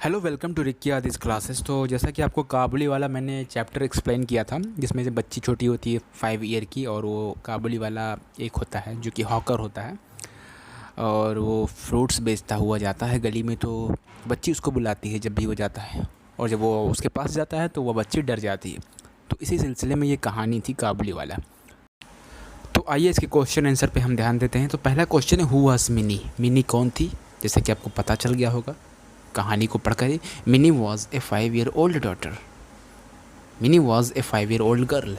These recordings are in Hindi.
Hello, welcome to Rikki Adis classes. तो जैसा कि आपको काबुली वाला मैंने चैप्टर एक्सप्लेन किया था, जिसमें से बच्ची छोटी होती है 5 ईयर की, और वो काबुली वाला एक होता है जो कि हॉकर होता है, और वो फ्रूट्स बेचता हुआ जाता है गली में। तो बच्ची उसको बुलाती है जब भी वो जाता है, और जब वो उसके पास जाता है तो वह बच्ची डर जाती है। तो इसी सिलसिले में ये कहानी थी काबुली वाला। तो आइए इसके क्वेश्चन आंसर पे हम ध्यान देते हैं। तो पहला क्वेश्चन है, हु वाज मिनी? मिनी कौन थी? जैसा कि आपको पता चल गया होगा कहानी को पढ़कर ही। Mini was a 5 year old daughter. Mini was a 5 year old girl.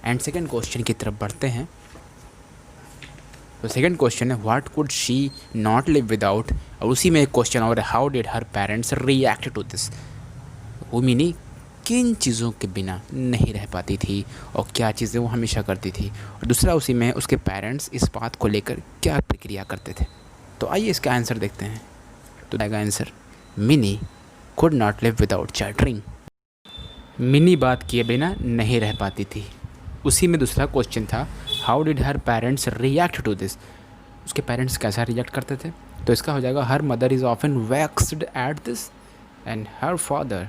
And second question की तरफ बढ़ते हैं। तो सेकेंड क्वेश्चन है, what could she not live without? और उसी में एक क्वेश्चन और है, how did her parents react to this? वो मिनी किन चीज़ों के बिना नहीं रह पाती थी और क्या चीज़ें वो हमेशा करती थी, और दूसरा उसी में उसके पेरेंट्स इस बात को लेकर क्या प्रक्रिया करते थे। तो आइए इसका आंसर देखते हैं। तो आएगा answer, mini could not live without chattering. Mini बात किए बिना नहीं रह पाती थी। उसी में दूसरा क्वेश्चन था, how did her parents react to this? उसके पेरेंट्स कैसा रिएक्ट करते थे? तो इसका हो जाएगा, her mother is often vexed at this and her father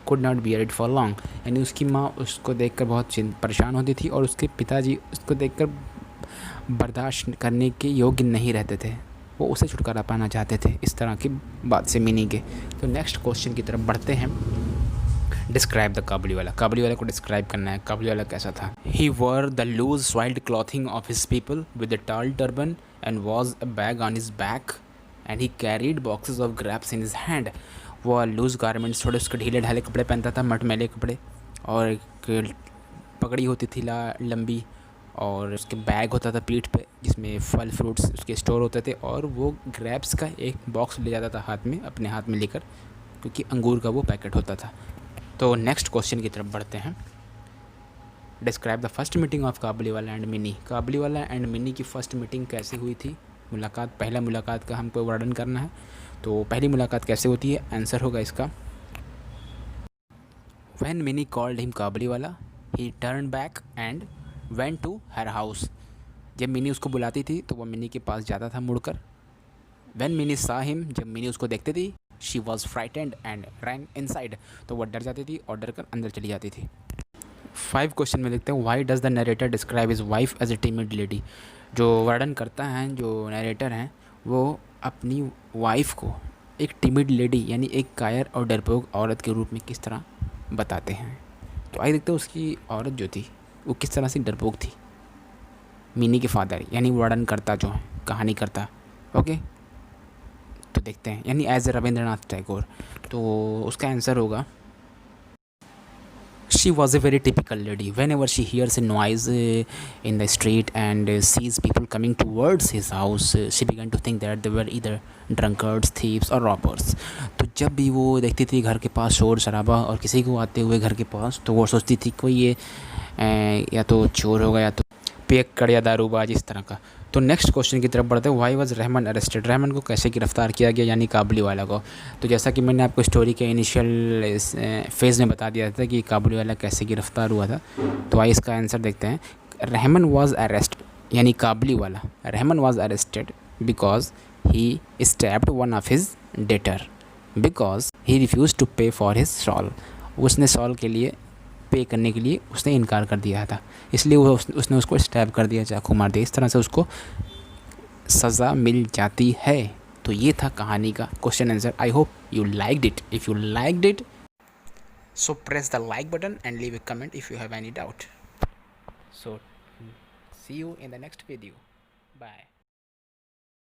could not bear it for long. यानी उसकी माँ उसको देखकर बहुत परेशान होती थी, और उसके पिताजी उसको देखकर बर्दाश्त करने के योग्य नहीं रहते थे। वो उसे छुटकारा पाना चाहते थे इस तरह की बात से मिनी के। तो नेक्स्ट क्वेश्चन की तरफ बढ़ते हैं। डिस्क्राइब द काबुली वाला। काबुली वाला को डिस्क्राइब करना है। काबुली वाला कैसा था? He wore the loose soiled clothing of his people with a tall turban and was a bag on his back and he carried boxes of grapes in his hand. वो लूज गारमेंट्स, थोड़े उसके ढीले ढाले कपड़े पहनता था, मटमैले कपड़े, और एक पगड़ी होती थी लंबी, और उसके बैग होता था पीठ पे जिसमें फल फ्रूट्स उसके स्टोर होते थे, और वो ग्रैप्स का एक बॉक्स ले जाता था हाथ में, अपने हाथ में लेकर, क्योंकि अंगूर का वो पैकेट होता था। तो नेक्स्ट क्वेश्चन की तरफ बढ़ते हैं। Describe the first meeting of Kabuliwala and Mini. Kabuliwala and Mini की फ़र्स्ट मीटिंग कैसे हुई थी? मुलाकात, पहला मुलाकात का हमको वर्णन करना है। तो पहली मुलाकात कैसे होती है? आंसर होगा इसका, when Mini called him Kabuliwala he turn back and went to her house. जब मिनी उसको बुलाती थी तो वह मिनी के पास जाता था मुड़कर। व्हेन मिनी सा हिम, जब मिनी उसको देखती थी, she was frightened and ran inside, तो वह डर जाती थी और डर कर अंदर चली जाती थी। 5 क्वेश्चन में देखते हैं, why does the narrator describe his wife as a timid lady? जो वर्णन करता है, जो नरेटर हैं, वो अपनी वाइफ को एक टिमिड लेडी यानी एक कायर और डरपोक औरत के रूप में किस तरह बताते हैं। तो आइए देखते हैं उसकी औरत जो थी वो किस तरह से डरपोक थी। मिनी के फादर यानी वर्णन करता जो है, कहानी करता, ओके। तो देखते हैं, यानी एज ए रविंद्रनाथ टैगोर। तो उसका आंसर होगा, she was a very typical lady. Whenever she hears a noise in the street and sees people coming towards his house, she began to think that they were either drunkards, thieves or robbers. तो जब भी वो देखती थी घर के पास शोर शराबा और किसी को आते हुए घर के पास, तो वो सोचती थी कोई ये या तो चोर होगा या तो पियक्कड़ या दारूबाज, इस तरह का। तो नेक्स्ट क्वेश्चन की तरफ बढ़ते हैं, why was Rahman arrested? Rahman को कैसे गिरफ्तार किया गया, यानी काबुली वाला को? तो जैसा कि मैंने आपको स्टोरी के इनिशियल फेज़ में बता दिया था कि काबुली वाला कैसे गिरफ्तार हुआ था। तो आइए इसका आंसर देखते हैं। रहमान वाज अरेस्टेड, यानी Kabuliwala Rahman was arrested because he stabbed one of his debtor because he refuse to pay for his shawl. उसने शॉल के लिए पे करने के लिए उसने इनकार कर दिया था, इसलिए वो उसने उसको स्टैब कर दिया, चाकू मार दिया। इस तरह से उसको सज़ा मिल जाती है। तो ये था कहानी का question answer. I hope you liked it. If you liked it, so press the like button and leave a comment if you have any doubt. So see you in the next video. Bye.